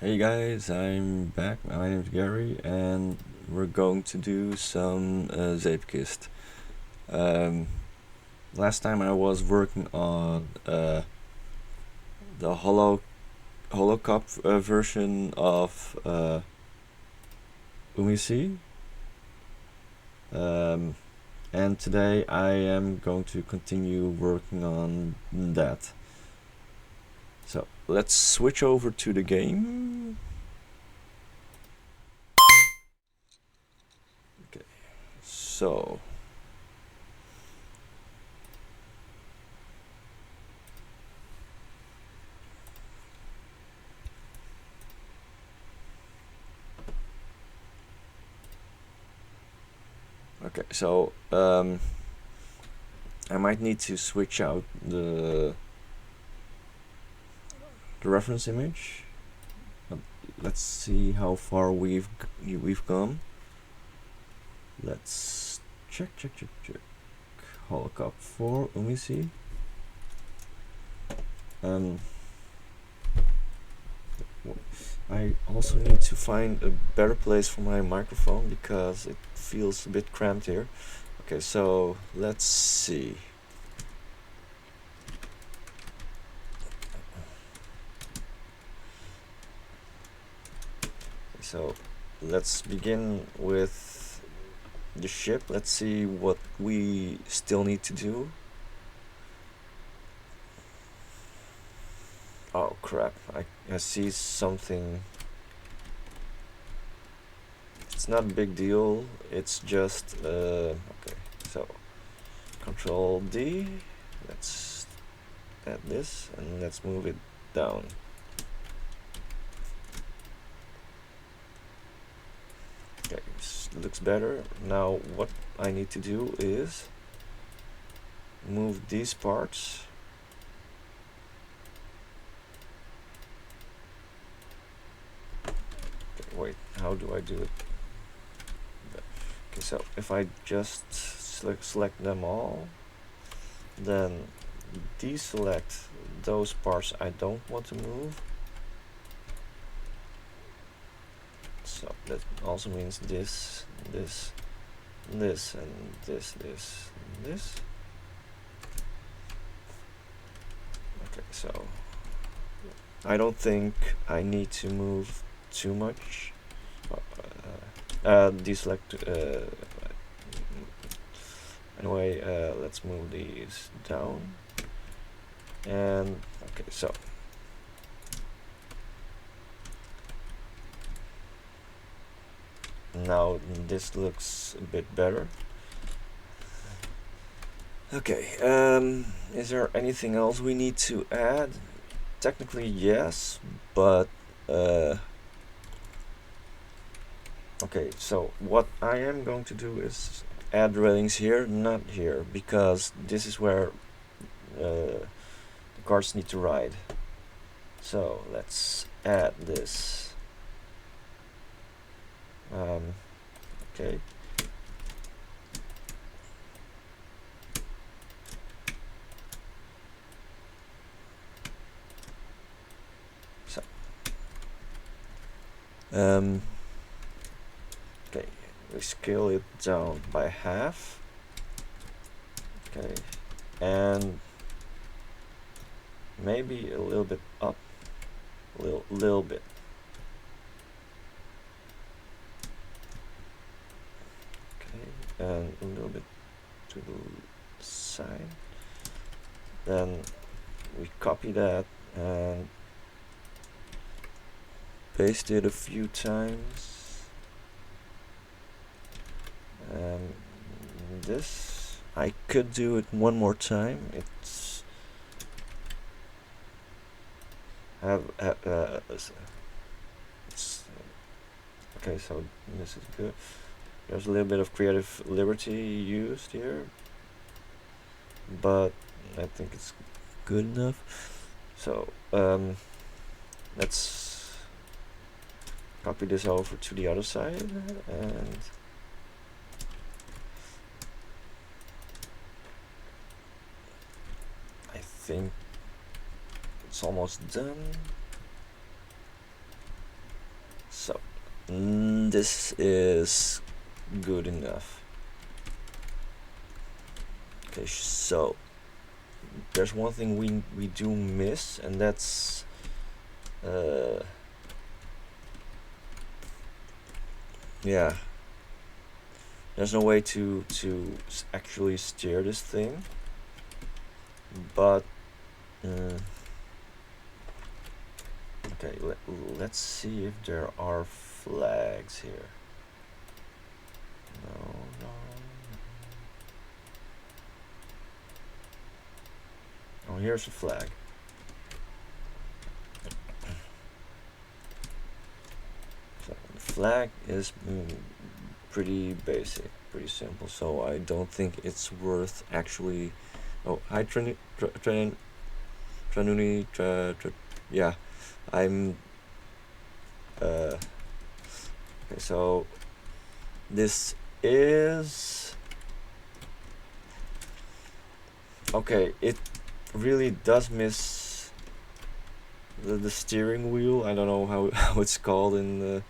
Hey guys, I'm back. My name is Gary, and we're going to do some Zeepkist. Um, Last time I was working on the HoloCup version of Umisi, um, and today I am going to continue working on that. So let's switch over to the game. Okay, so. Okay, so I might need to switch out the reference image. Let's see how far we've gone. Let's check. HoloCup 4. Let me see. I also need to find a better place for my microphone because it feels a bit cramped here. Okay, so let's see. So let's begin with the ship. Let's see what we still need to do. Oh crap, I see something. It's not a big deal, it's just okay, so Control D, let's add this and let's move it down. Okay, this looks better. Now what I need to do is move these parts. Okay, wait, how do I do it? Okay, so if I just select them all, then deselect those parts I don't want to move. So that also means this, this, this, and this, this, and this. Okay, so I don't think I need to move too much. Deselect. Anyway, let's move these down. And okay, so now this looks a bit better. Okay, is there anything else we need to add? Technically yes, but okay, so what I am going to do is add railings here, not here, because this is where the cars need to ride. So let's add this. Okay. So okay, we scale it down by half. Okay, and maybe a little bit up, little bit. Okay, and a little bit to the side. Then we copy that and paste it a few times. This I could do it one more time. It's it's okay. So this is good. There's a little bit of creative liberty used here, but I think it's good enough. So let's copy this over to the other side, and I think it's almost done. This is good enough. Okay, so there's one thing we do miss, and that's yeah, there's no way to actually steer this thing, but okay, let's see if there are flags here. No. Oh, here's a flag. So the flag is pretty basic, pretty simple, so I don't think it's worth actually. Oh, hi Tranuni, yeah, I'm okay, so this is okay. It really does miss the steering wheel. I don't know how how it's called in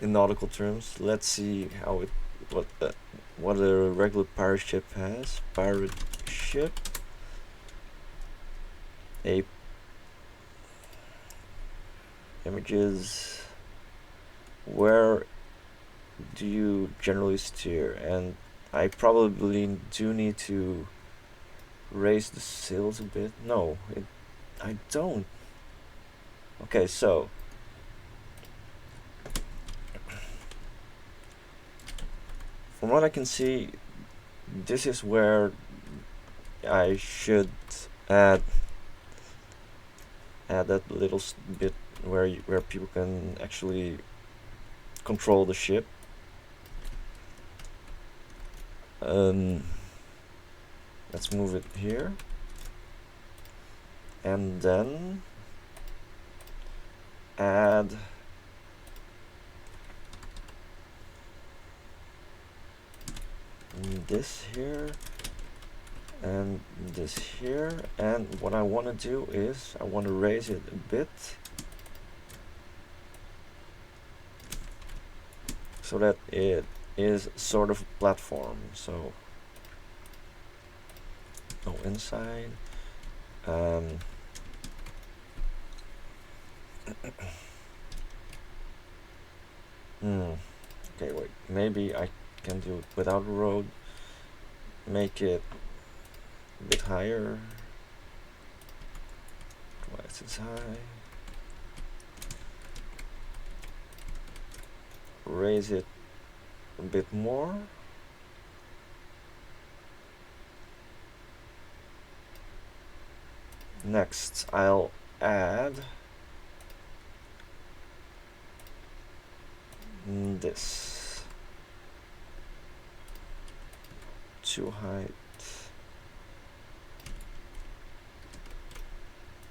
nautical terms. Let's see how it what a regular pirate ship has. Pirate ship, a images. Where do you generally steer? And I probably do need to raise the sails a bit. No, I don't. Okay, so from what I can see, this is where I should add that little bit where people can actually control the ship. Let's move it here, and then add this here and this here, and what I want to do is I want to raise it a bit so that it is sort of a platform. So inside okay, wait, maybe I can do it without a road. Make it a bit higher, twice as high. Raise it a bit more. Next, I'll add this to height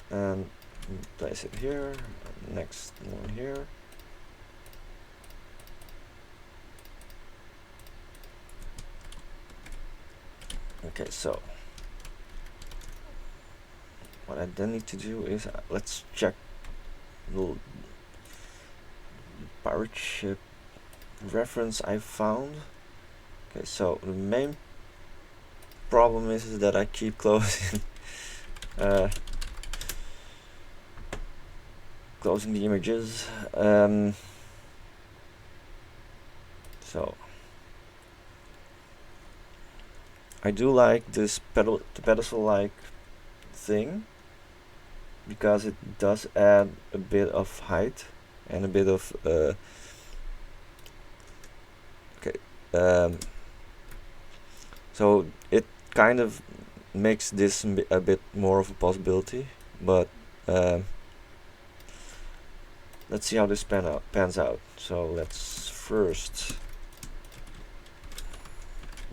and place it here. Next one here. Okay, so what I then need to do is let's check the pirate ship reference I found. Okay, so the main problem is that I keep closing closing the images. So I do like this pedestal-like thing because it does add a bit of height and a bit of so it kind of makes this a bit more of a possibility, but let's see how this pans out. So let's first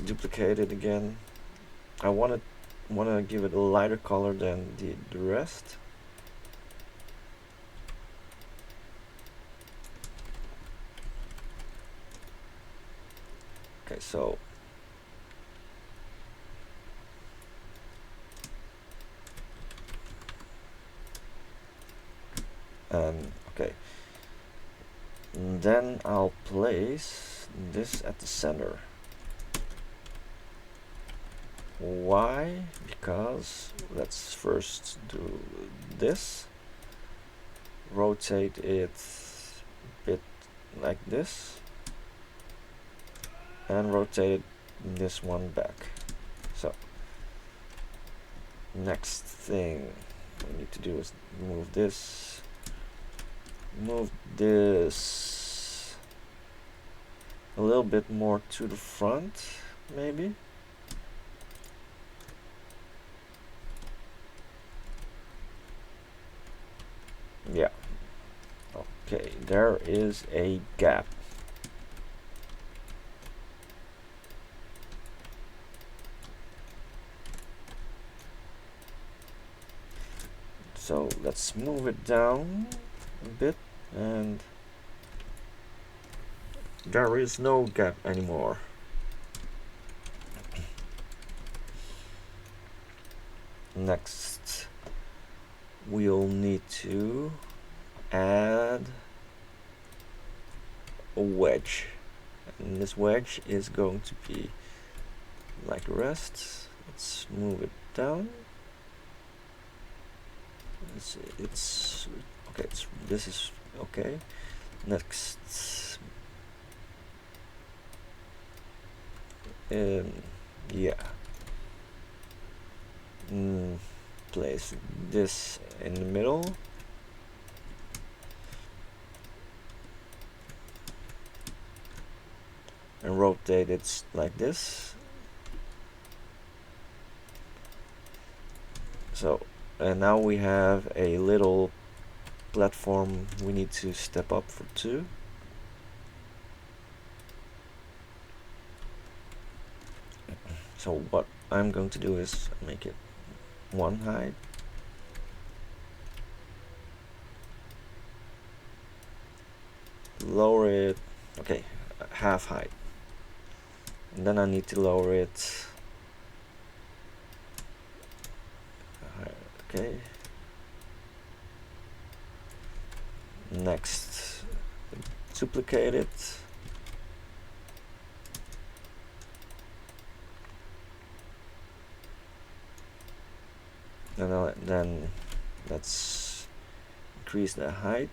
duplicate it again. I want to give it a lighter color than the rest. Okay, so okay, then I'll place this at the center. Why? Because let's first do this, rotate it a bit like this, and rotate this one back. So next thing we need to do is move this a little bit more to the front, maybe. Yeah. Okay, there is a gap. So let's move it down a bit, and there is no gap anymore. Next, we'll need to add a wedge, and this wedge is going to be like the rest. Let's move it down. It's okay. This is okay. Next, yeah. Place this in the middle. And rotate it like this. So, and now we have a little platform we need to step up for 2. So what I'm going to do is make it 1 height. Lower it, okay, half height. And then I need to lower it. Okay. Next, duplicate it. And then let's increase the height.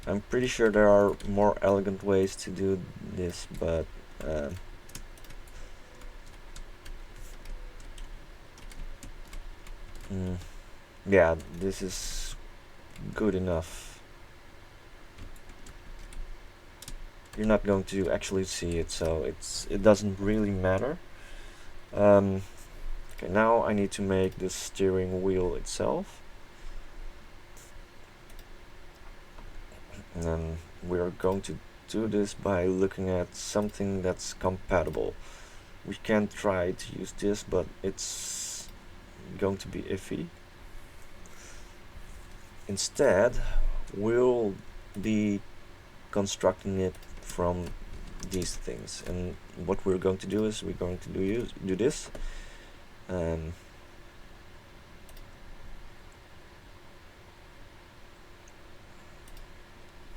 I'm pretty sure there are more elegant ways to do this, but yeah, this is good enough. You're not going to actually see it, so it doesn't really matter. Okay, now I need to make the steering wheel itself. And then we're going to do this by looking at something that's compatible. We can try to use this, but it's going to be iffy. Instead, we'll be constructing it from these things, and what we're going to do is we're going to do this.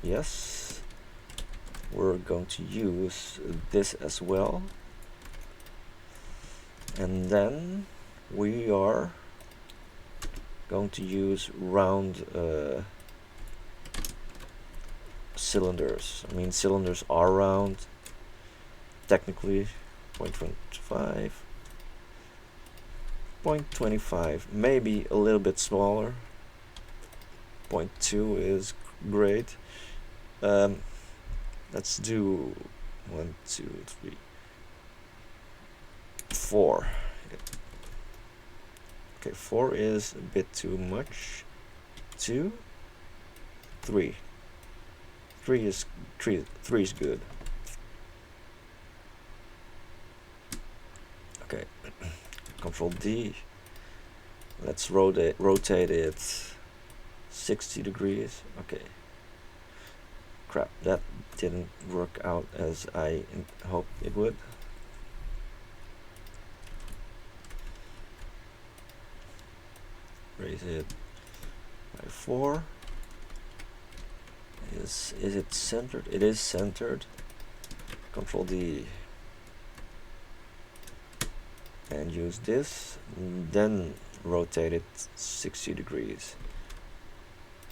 Yes, we're going to use this as well, and then we are going to use round cylinders. I mean, cylinders are round technically. 0.25, 0.25, maybe a little bit smaller. 0.2 is great. Let's do 1, 2, 3, 4. Okay, 4 is a bit too much. 2, 3. 3 is good. Okay, Control D. Let's rotate it 60 degrees. Okay. Crap, that didn't work out as I hoped it would. Raise it 4. Is it centered? It is centered. Control D and use this, then rotate it 60 degrees,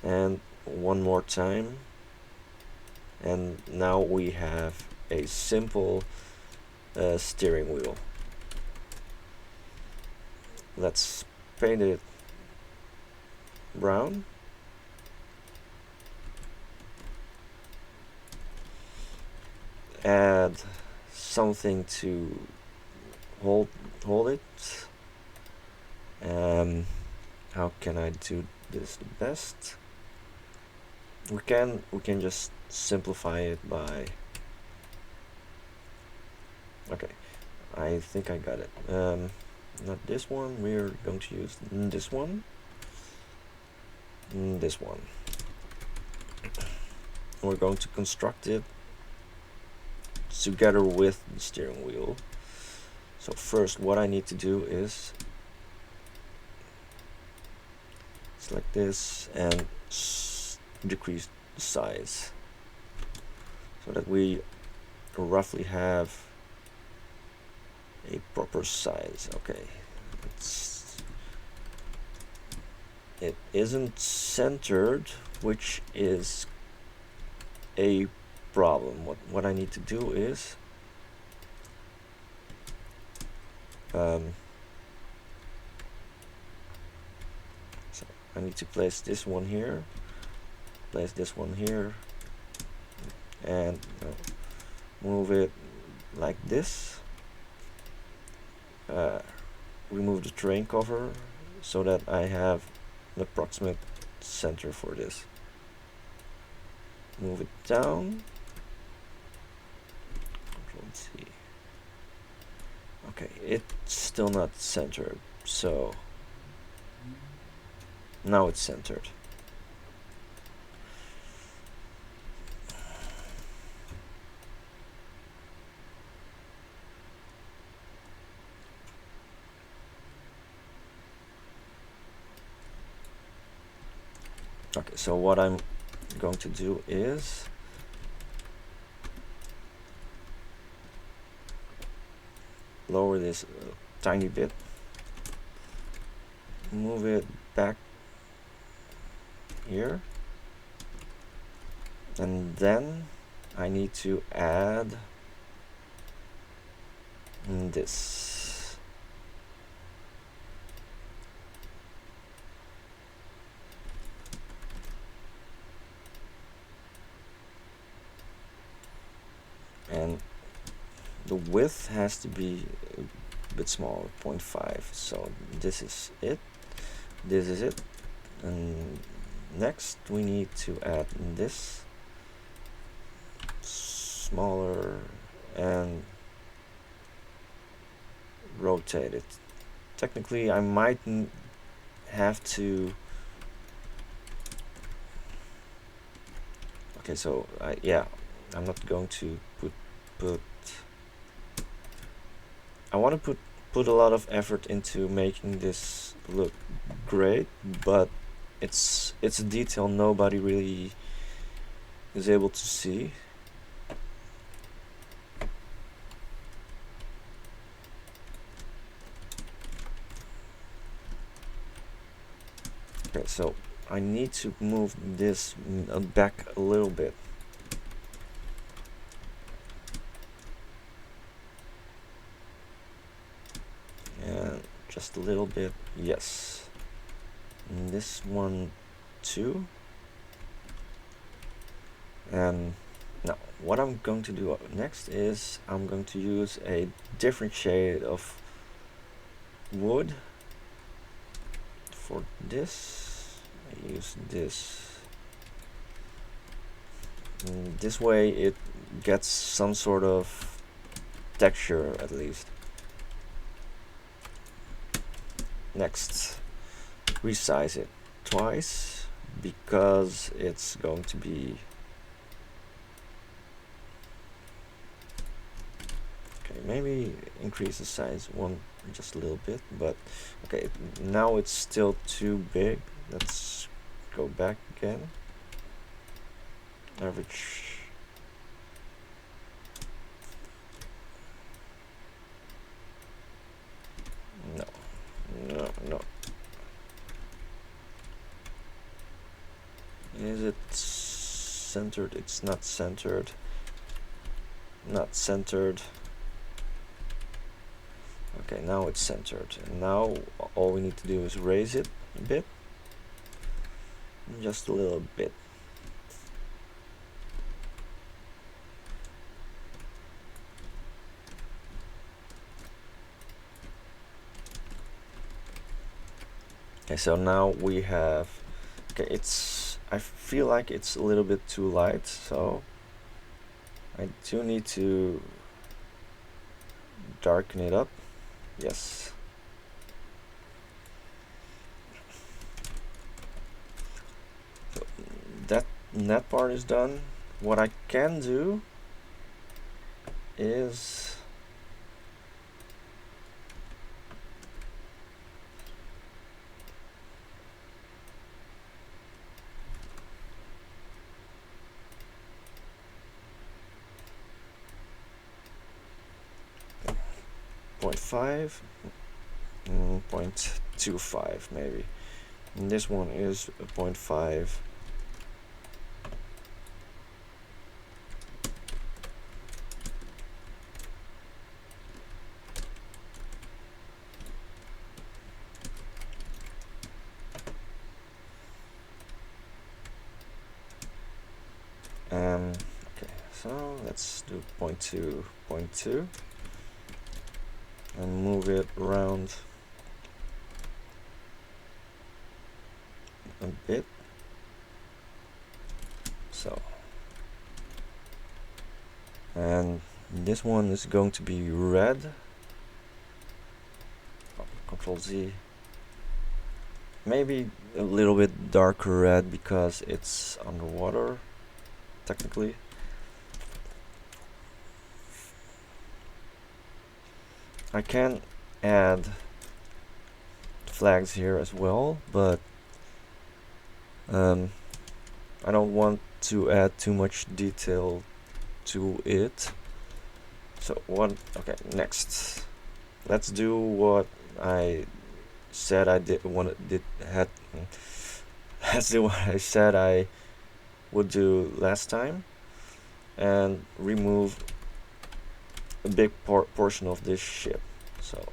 and one more time, and now we have a simple steering wheel. Let's paint it brown. Add something to hold it. How can I do this the best? We can just simplify it by, okay, I think I got it. Not this one, we're going to use this one, this one. We're going to construct it together with the steering wheel. So first what I need to do is select this and decrease the size so that we roughly have a proper size. Okay, it isn't centered, which is a problem. What I need to do is so I need to place this one here, place this one here, and move it like this. Remove the terrain cover so that I have an approximate center for this. Move it down. Control C. Okay, it's still not centered, so now it's centered. Okay, so what I'm going to do is lower this a tiny bit, move it back here, and then I need to add this. And the width has to be a bit smaller, 0.5. So this is it. This is it. And next we need to add this smaller and rotate it. Technically I might have to, okay, so yeah, I'm not going to put I want to put a lot of effort into making this look great, but it's a detail nobody really is able to see. Okay, so I need to move this back a little bit. And just a little bit, yes. And this one too. And now what I'm going to do next is I'm going to use a different shade of wood for this. I use this. And this way it gets some sort of texture at least. Next, resize it twice because it's going to be, okay, maybe increase the size just a little bit, but okay, now it's still too big. Let's go back again. Average. No, no, no. Is it centered? It's not centered. Not centered. Okay, now it's centered. And now all we need to do is raise it a bit. Just a little bit. Okay, so now we have, okay, I feel like it's a little bit too light, so I do need to darken it up. Yes. So that part is done. What I can do is .5, 0.25 maybe. And this one is a 0.5. Okay, so let's do 0.2, 0.2, and move it around a bit. So, and this one is going to be red. Control Z. Maybe a little bit darker red because it's underwater, technically. I can add flags here as well, but I don't want to add too much detail to it. So okay, next. Let's do what I said I did let's do what I said I would do last time and remove a big portion of this ship. So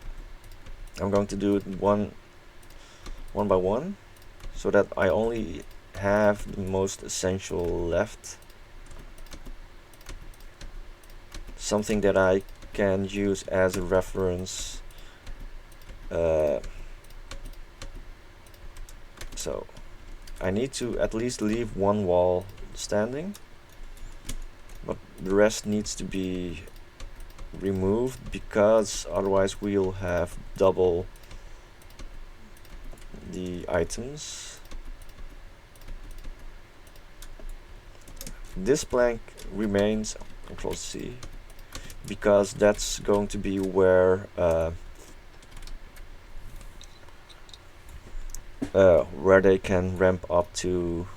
I'm going to do it one by one so that I only have the most essential left. Something that I can use as a reference. So I need to at least leave one wall standing, but the rest needs to be removed because otherwise we'll have double the items. This plank remains, Control C, because that's going to be where they can ramp up to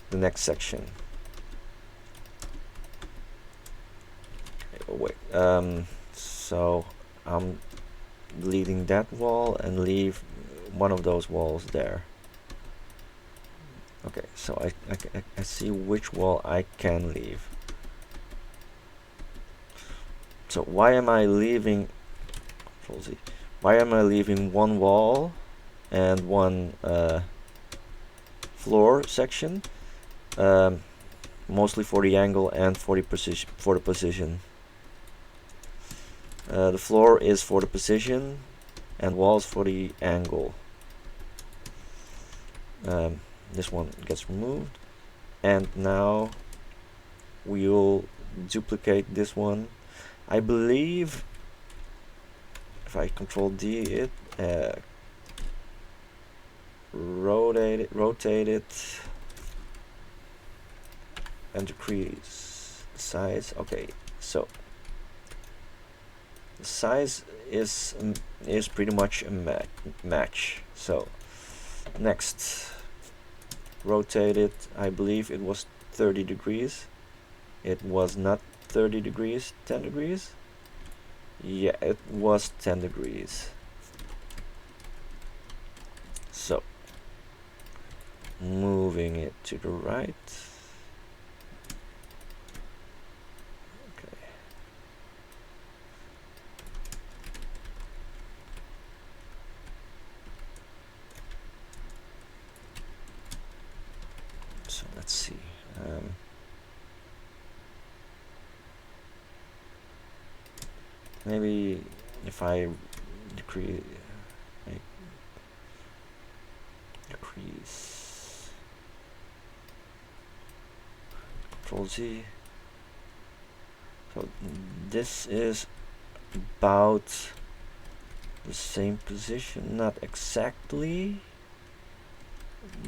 the next section. Oh, wait, so I'm deleting that wall and leave one of those walls there. Okay, so I see which wall I can leave. So why am I leaving, Control Z, why am I leaving one wall and one floor section? Mostly for the angle and for the position. The floor is for the position and walls for the angle. This one gets removed, and now we'll duplicate this one. I believe if I Control D it, rotate it, and decrease the size. Okay, so the size is pretty much a match. So next, rotate it. I believe it was 30 degrees. It was not 30 degrees, 10 degrees. Yeah, it was 10 degrees. So, moving it to the right. Okay. So let's see. Maybe if I decrease Control Z. So this is about the same position, not exactly.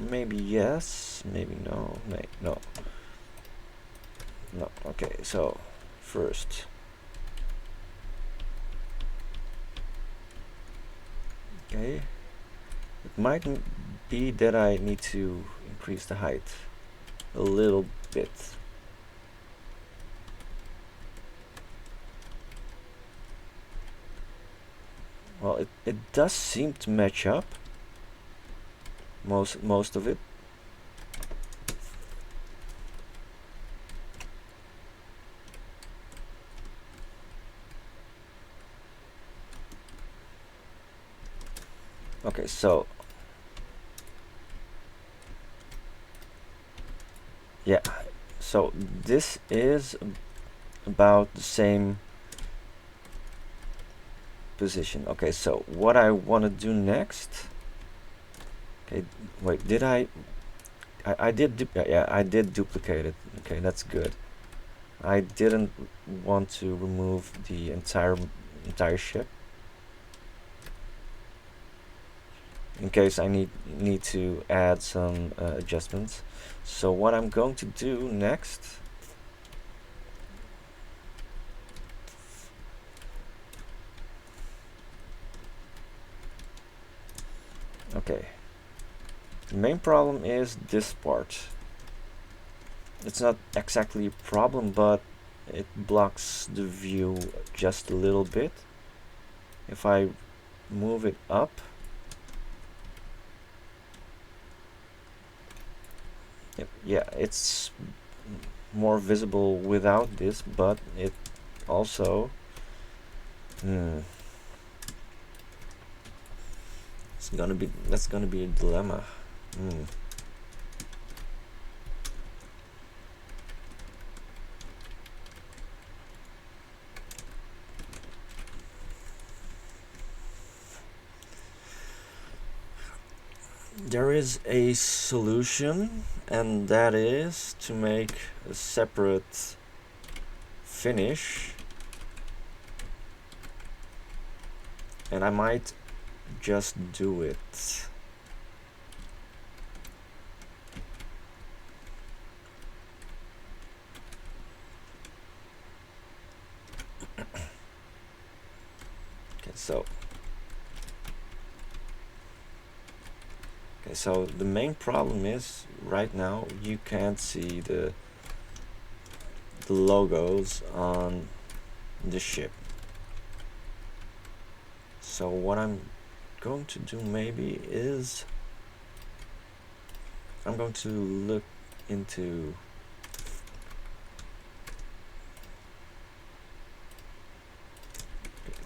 Maybe yes, maybe no, no. Okay, so first. Okay, it might be that I need to increase the height a little bit. Well, it does seem to match up, most of it. Okay, so yeah, so this is about the same position. Okay, so what I want to do next. Okay, wait, did I did yeah, I did duplicate it. Okay, that's good. I didn't want to remove the entire ship in case I need to add some adjustments. So what I'm going to do next, okay, the main problem is this part. It's not exactly a problem, but it blocks the view just a little bit. If I move it up, yeah, it's more visible without this, but it also that's gonna be a dilemma. There is a solution, and that is to make a separate finish, and I might just do it. Okay, so the main problem is right now you can't see the logos on the ship. So what I'm going to do maybe is I'm going to look into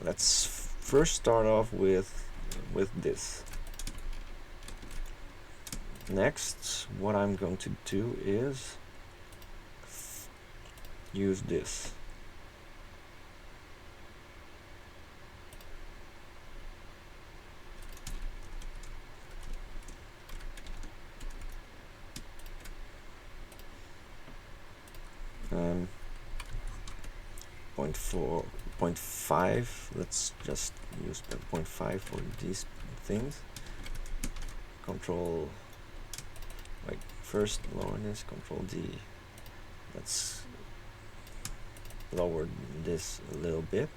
let's first start off with this. Next, what I'm going to do is use this. Um, 0.5, let's just use 0.5 for these things. Control, wait, first lower this, Control D. Let's lower this a little bit.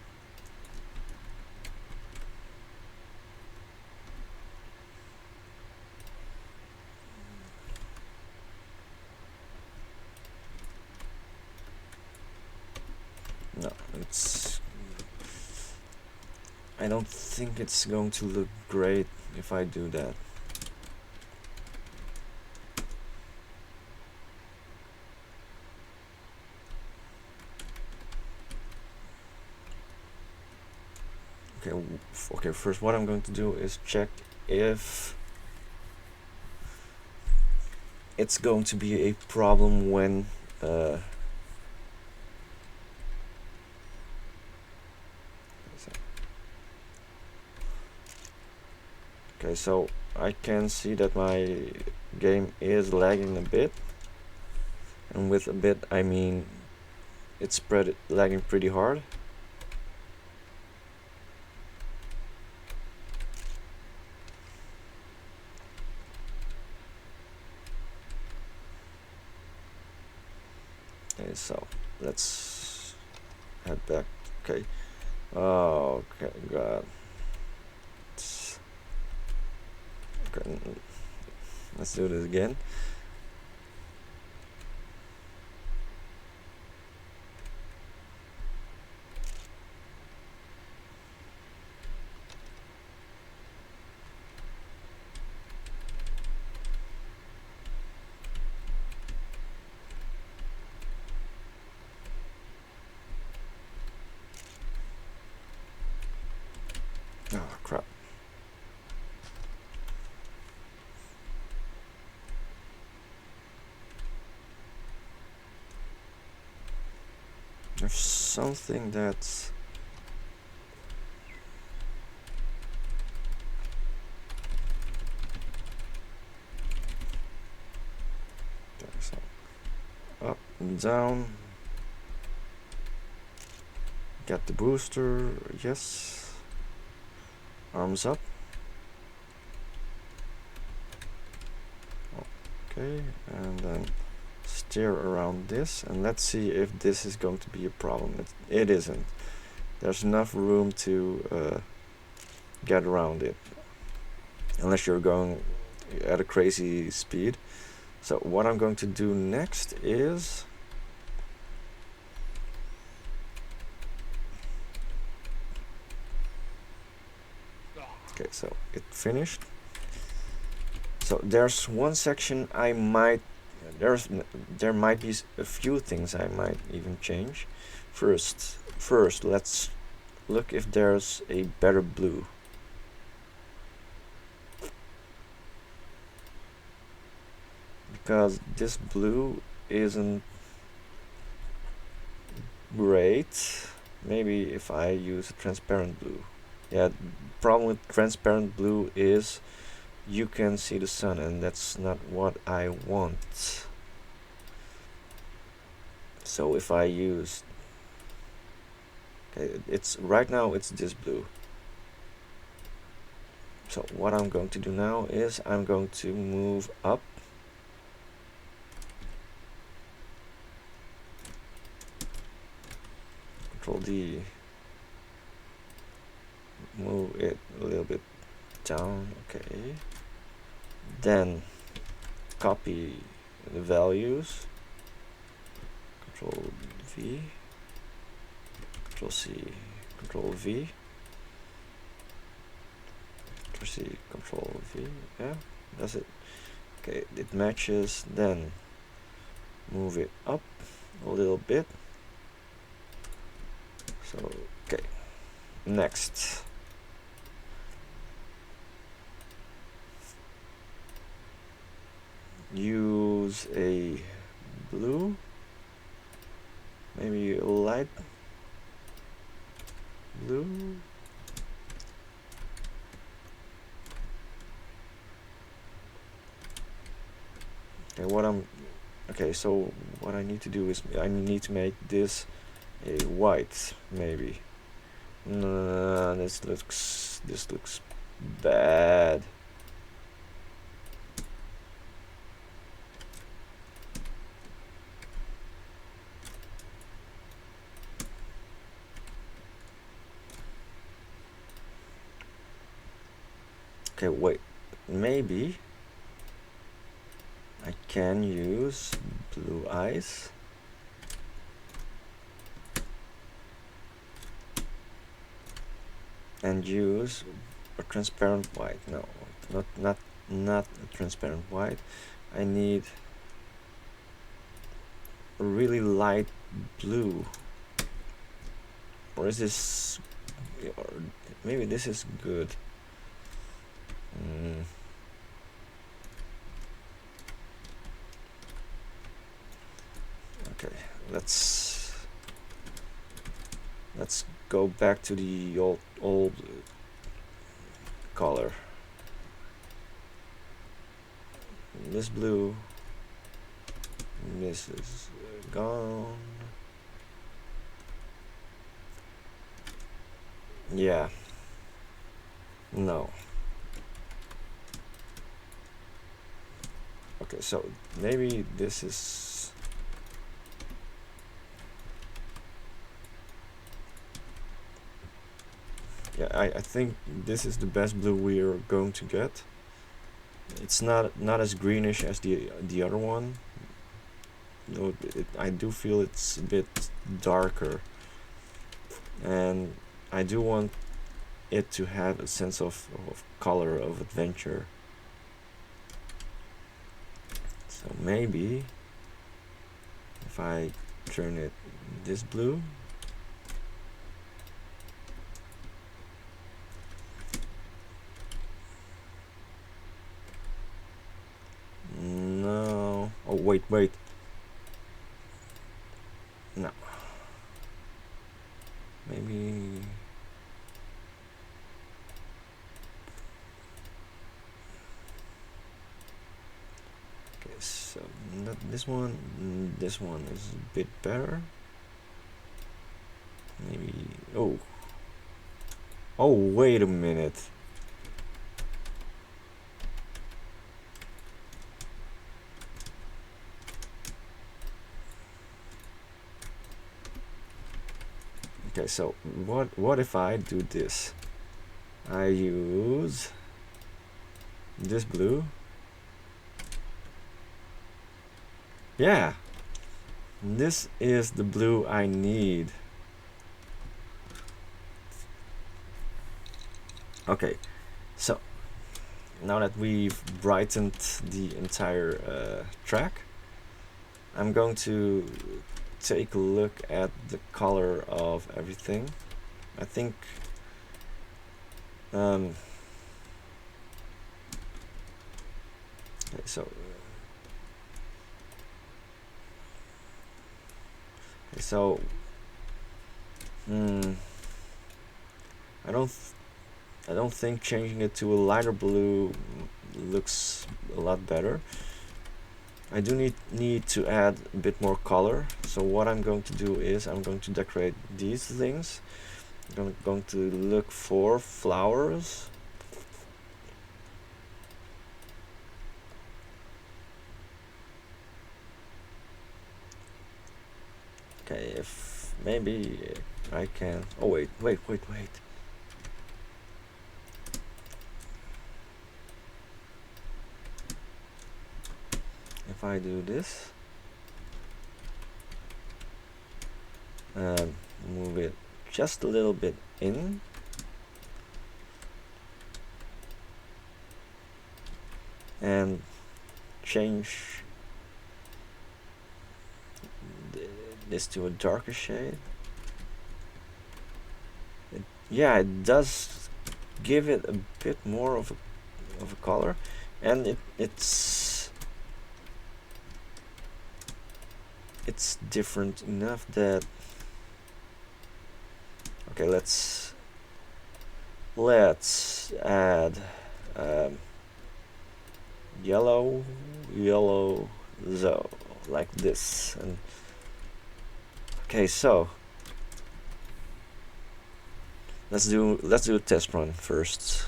I don't think it's going to look great if I do that. Okay, first what I'm going to do is check if it's going to be a problem when okay, so I can see that my game is lagging a bit, and with a bit I mean it's lagging pretty hard. Okay, so let's head back. Okay. Oh, okay, God. Okay, let's do this again. Oh, crap. There's something that's... So up and down. Get the booster, yes. Arms up. Okay, and then steer around this, and let's see if this is going to be a problem. It isn't. There's enough room to get around it, unless you're going at a crazy speed. So what I'm going to do next is okay, so it finished. So there's one section I might there might be a few things I might even change. First let's look if there's a better blue. Because this blue isn't great. Maybe if I use a transparent blue. Yeah, problem with transparent blue is you can see the sun, and that's not what I want. So if I use, okay, right now it's this blue. So what I'm going to do now is I'm going to move up. Control D. Move it a little bit down. Okay. Then copy the values. Control V. Control C. Control V. Control C. Control V. Yeah, that's it. Okay, it matches. Then move it up a little bit. So okay. Next. Use a blue, maybe a light blue. Okay, so what I need to do is I need to make this a white, maybe. No, this looks bad. Okay, wait, maybe I can use blue eyes. and use a transparent white. No, not a transparent white. I need a really light blue. Or is this, or maybe this is good. Okay, let's go back to the old color. This blue, this is gone. Yeah, no. Okay, so maybe this is, yeah, I think this is the best blue we are going to get. It's not as greenish as the other one. No, I do feel it's a bit darker, and I do want it to have a sense of color, of adventure. So maybe if I turn it this blue, no, oh wait, no, maybe, okay, so not this one, this one is a bit better, maybe, oh wait a minute, okay, so what if I do this? I use this blue. Yeah, this is the blue I need. Okay, so now that we've brightened the entire track, I'm going to take a look at the color of everything. I think okay, so I don't think changing it to a lighter blue looks a lot better. I do need to add a bit more color. So what I'm going to do is I'm going to decorate these things. I'm going to look for flowers. Okay, if maybe I can. Oh wait. If I do this, move it just a little bit in, and change this to a darker shade. Yeah, it does give it a bit more of a color, and it's different enough that, okay, let's add yellow, so like this. And okay, so let's do a test run first.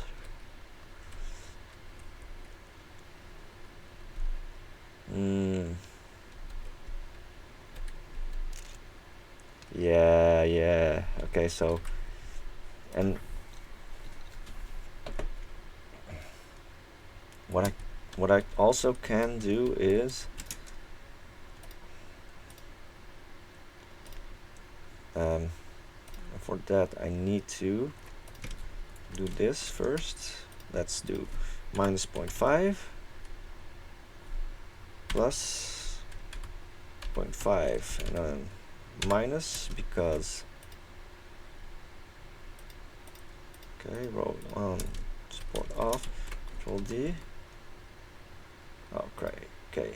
Yeah. Okay, so, and what I also can do is for that I need to do this first. Let's do minus 0.5 plus 0.5 and then minus, because okay, roll on, support off, Control D. Oh great. Okay,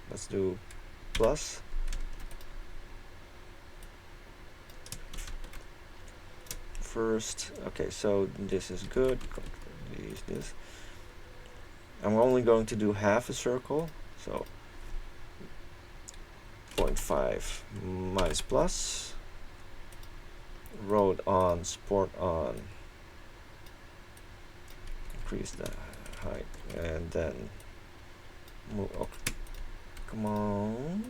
let's do plus. First, okay, so this is good. Use this. I'm only going to do half a circle, so 0.5 minus plus, road on, support on, increase the height, and then move. Oh, come on,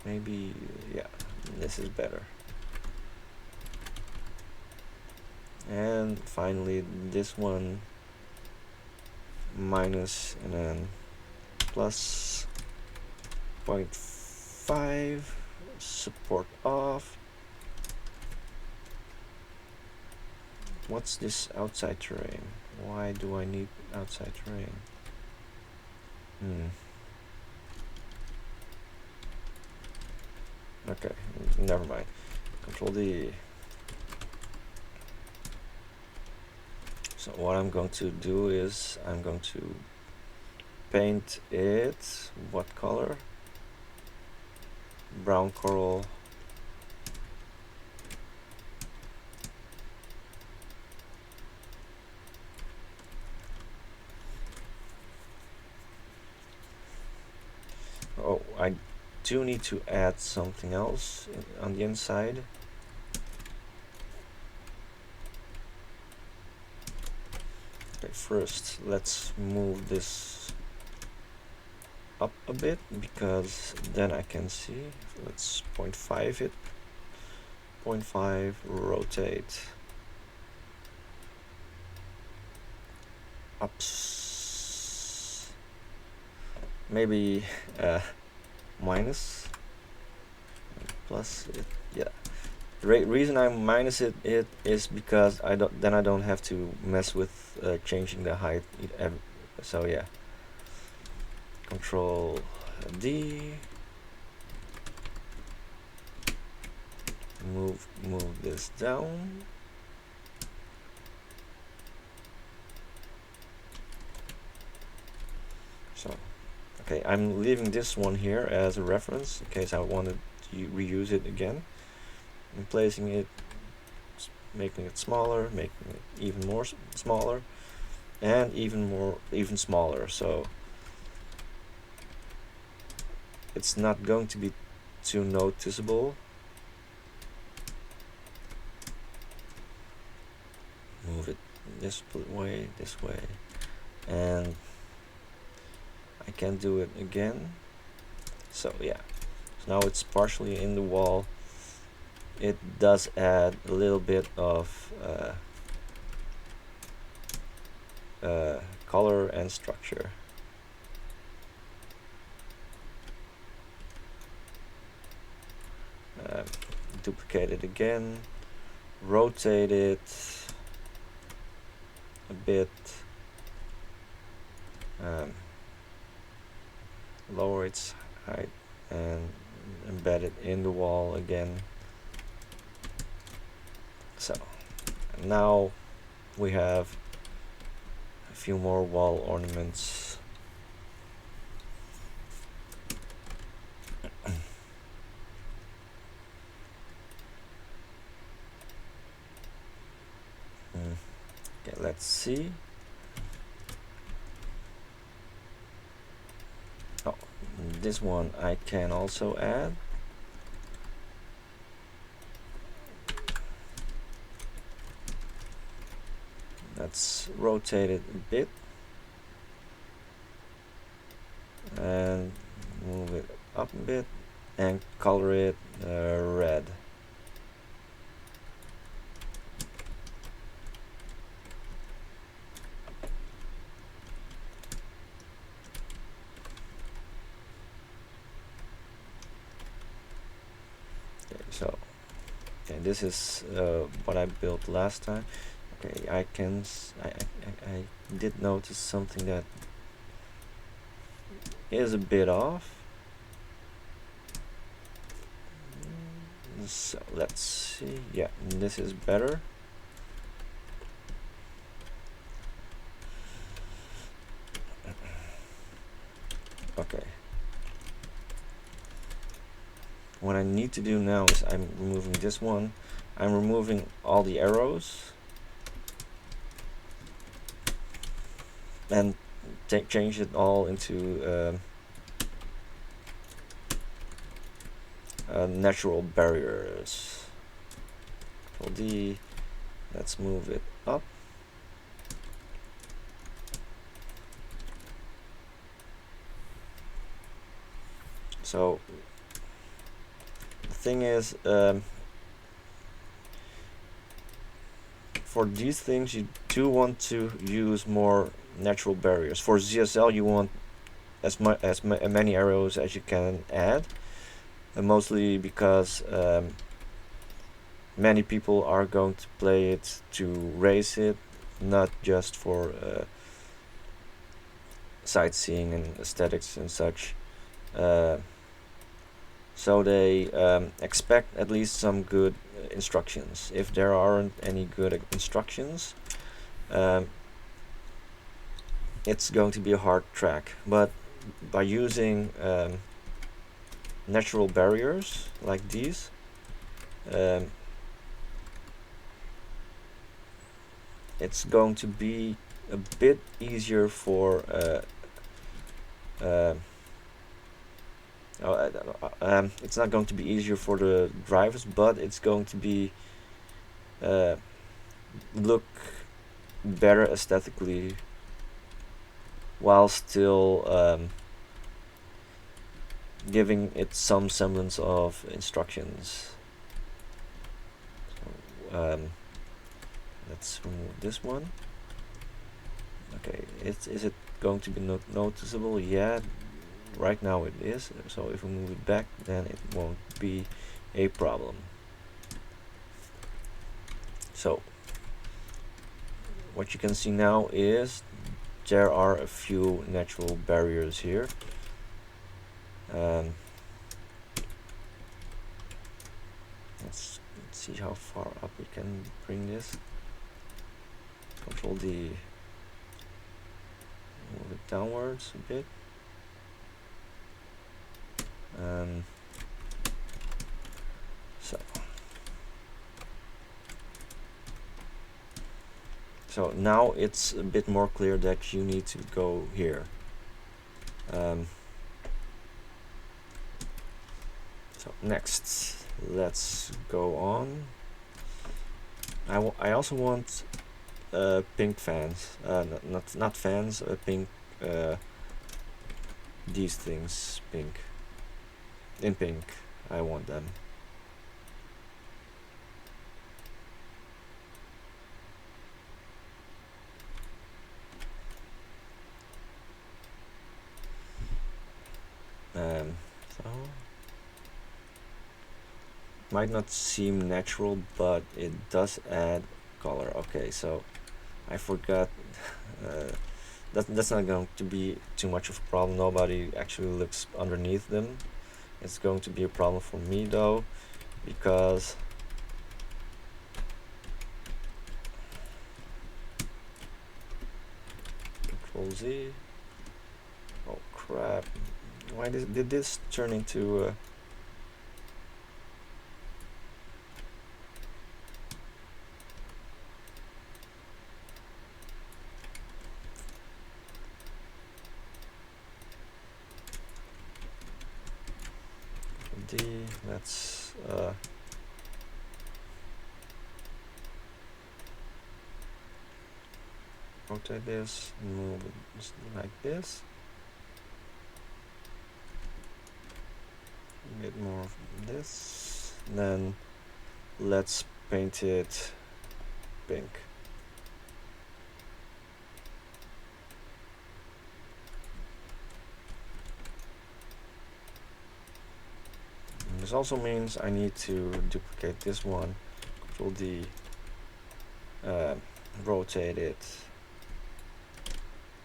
maybe, yeah, this is better. And finally this one minus and then plus 0.5, support off. What's this outside terrain? Why do I need outside terrain? Okay, never mind. Control D. So what I'm going to do is I'm going to paint it, what color? Brown coral. Oh, I do need to add something else on the inside. Okay, first let's move this up a bit, because then I can see. Let's 0.5 it. 0.5, rotate. Ups. Maybe minus. Plus it, yeah. The reason I minus it is because I don't have to mess with changing the height. So yeah. Control D. Move this down. So okay, I'm leaving this one here as a reference in case I wanted to reuse it again. I'm placing it, making it smaller, making it even more smaller, and even smaller, so it's not going to be too noticeable. Move it this way, and I can do it again. So yeah, so now it's partially in the wall. It does add a little bit of color and structure. Duplicate it again, rotate it a bit, lower its height, and embed it in the wall again. So now we have a few more wall ornaments. Okay, let's see. Oh, this one I can also add. Let's rotate it a bit and move it up a bit and color it red. Okay, so okay, this is what I built last time. Okay, I did notice something that is a bit off. So let's see. Yeah, this is better. Okay. What I need to do now is I'm removing this one. I'm removing all the arrows and change it all into natural barriers. Control D. Let's move it up. So the thing is, for these things you do want to use more natural barriers. For ZSL you want as many arrows as you can add, mostly because many people are going to play it to race it, not just for sightseeing and aesthetics and such. So they expect at least some good instructions. If there aren't any good instructions, it's going to be a hard track. But by using natural barriers like these, it's going to be a bit easier for it's not going to be easier for the drivers, but it's going to be look better aesthetically while still giving it some semblance of instructions. So, let's remove this one. Okay, is it going to be noticeable? Yeah, right now it is. So if we move it back, then it won't be a problem. So what you can see now is there are a few natural barriers here. Let's see how far up we can bring this. Control D, move it downwards a bit. So now it's a bit more clear that you need to go here. So next, let's go on. I also want pink fans, not fans, pink. These things pink. In pink, I want them. So might not seem natural, but it does add color. Okay, so I forgot. That's not going to be too much of a problem. Nobody actually looks underneath them. It's going to be a problem for me though, because Control Z. Oh crap! Why did this turn into? D. Let's rotate this, move it like this. A bit more of this. Then let's paint it pink. And this also means I need to duplicate this one. Control D. rotate it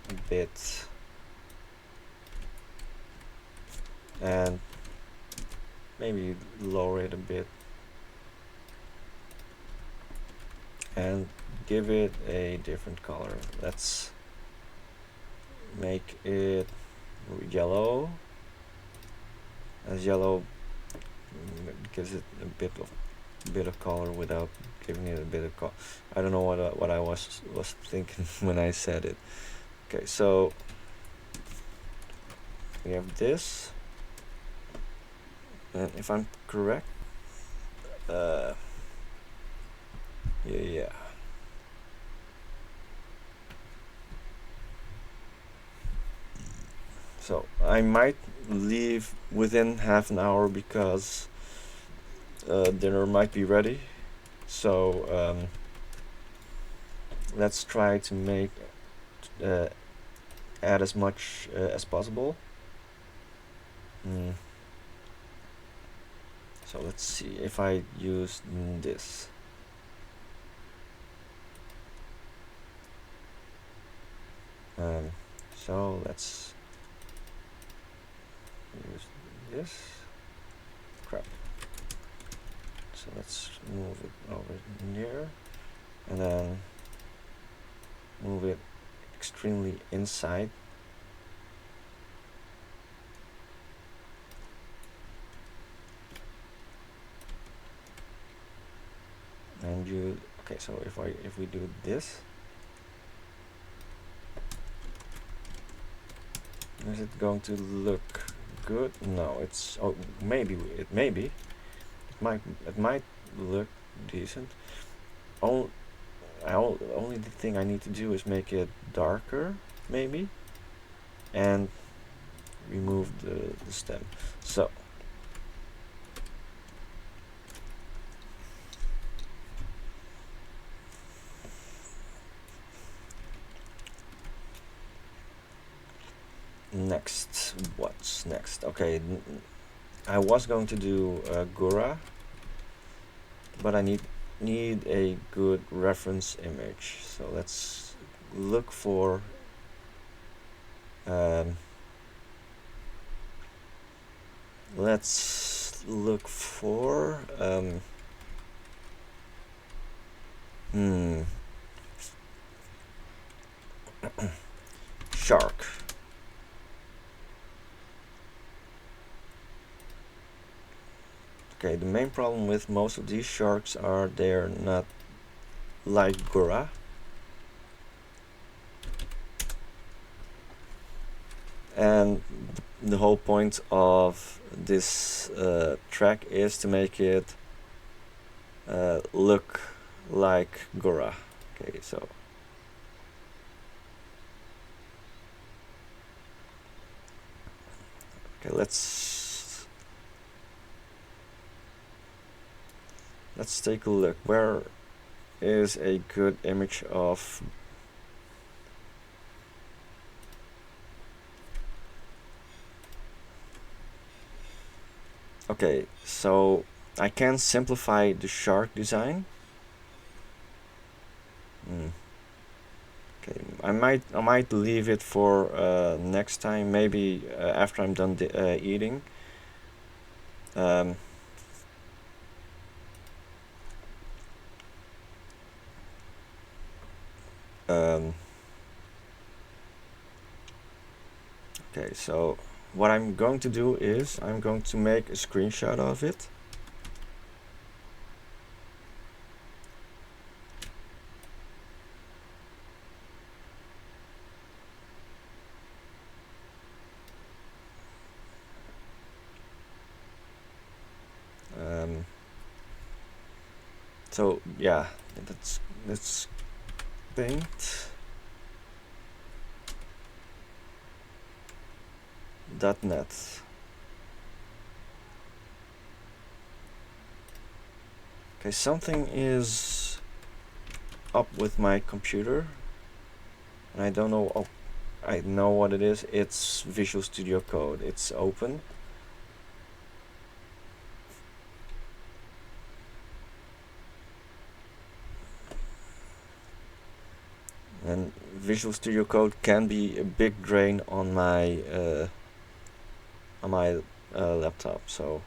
a bit, and maybe lower it a bit, and give it a different color. Let's make it yellow, as yellow gives it a bit of color without giving it a bit of color. I don't know what I was thinking when I said it. Okay, so we have this, and if I'm correct, yeah. So I might leave within half an hour because dinner might be ready. So let's try to make add as much as possible. So let's see if I use this. So let's use this. Crap. So let's move it over here, and then move it extremely inside. And you, okay, so if we do this, is it going to look good? No, it's, oh, maybe it might look decent. Only the thing I need to do is make it darker, maybe, and remove the stem. So next, what's next? Okay, I was going to do Gura, but I need a good reference image. So let's look for shark. Okay, the main problem with most of these sharks are they're not like Gura. And the whole point of this track is to make it look like Gura. Okay, so okay, let's take a look. Where is a good image of okay, so I can simplify the shark design. Okay, I might leave it for next time, maybe after I'm done eating. Okay, so what I'm going to do is I'm going to make a screenshot of it. So yeah, let's paint .net. Okay, something is up with my computer, and I don't know. Oh, I know what it is. It's Visual Studio Code. It's open. and Visual Studio Code can be a big drain on my laptop. So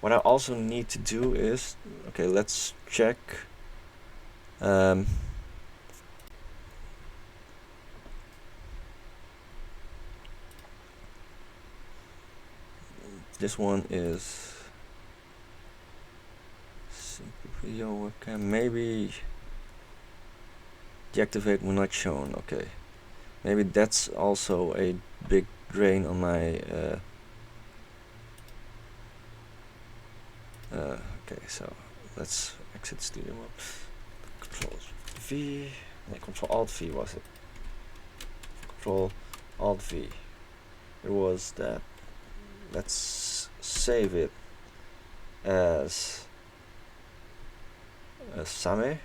what I also need to do is, okay, let's check. This one is simple video webcam. Maybe deactivate when not shown. Okay, maybe that's also a big drain on my. Okay, so let's exit studio mode. Control V. No, Control Alt V was it? Control Alt V. It was that. Let's save it as Same.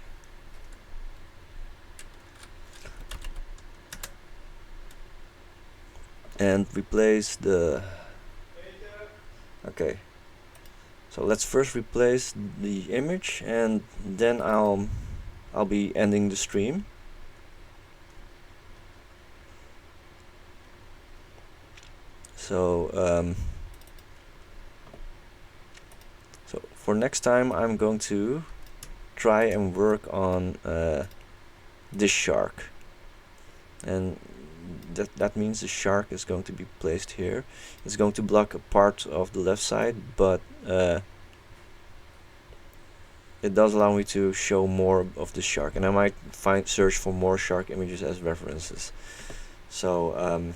And replace the. Okay. So let's first replace the image, and then I'll be ending the stream. So so for next time I'm going to try and work on this shark, and that means the shark is going to be placed here. It's going to block a part of the left side, but it does allow me to show more of the shark, and I might search for more shark images as references. So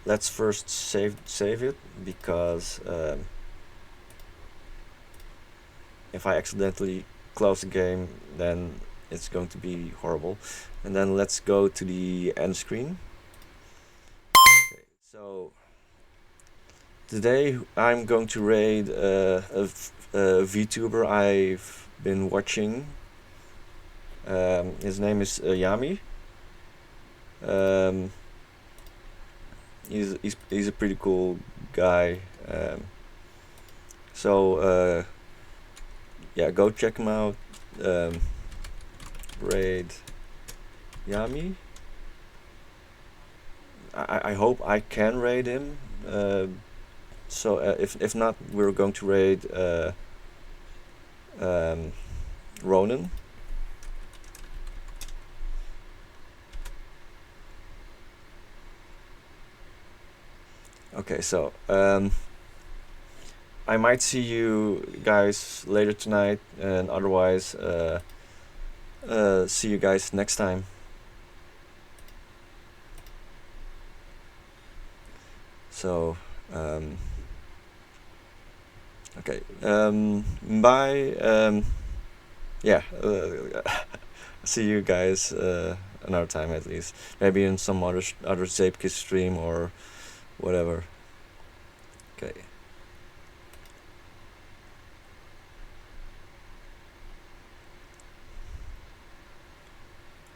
let's first save it, because if I accidentally close the game, then it's going to be horrible. And then let's go to the end screen. Okay, so today I'm going to raid a VTuber I've been watching. His name is Yami. He's a pretty cool guy. So yeah, go check him out. Raid Yami. I hope I can raid him. So if not, we're going to raid Ronan. Okay, so I might see you guys later tonight, and otherwise see you guys next time. So okay, bye. Yeah, see you guys another time at least. Maybe in some other Zeepkist stream or whatever. Okay.